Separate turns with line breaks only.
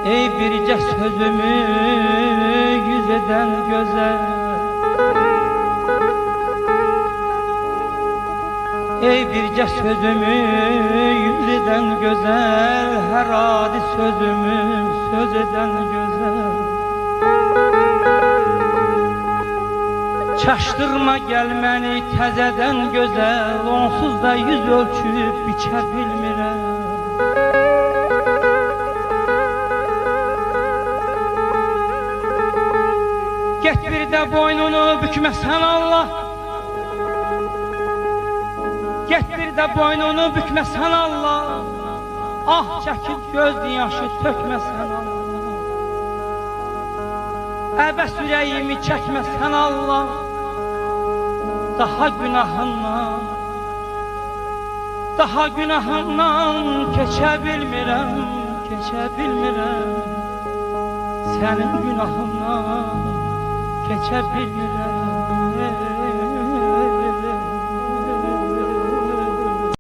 Ey bircə sözümü yüz eden güzel, ey bircə sözümü yüz eden güzel, her adi sözümü söz eden güzel. Çaşdırma gel məni təzədən gözəl, onsuz da yüz ölçüb biçə bilmirəm. Get bir də boynunu bükməsən Allah, get bir də boynunu bükməsən Allah, ah çəkib göz yaşı tökməsən Allah, əbəs ürəyimi çəkməsən Allah, daha günahından keçə bilmirəm, keçə bilmirəm. Sənin günahından keçə bilmirəm.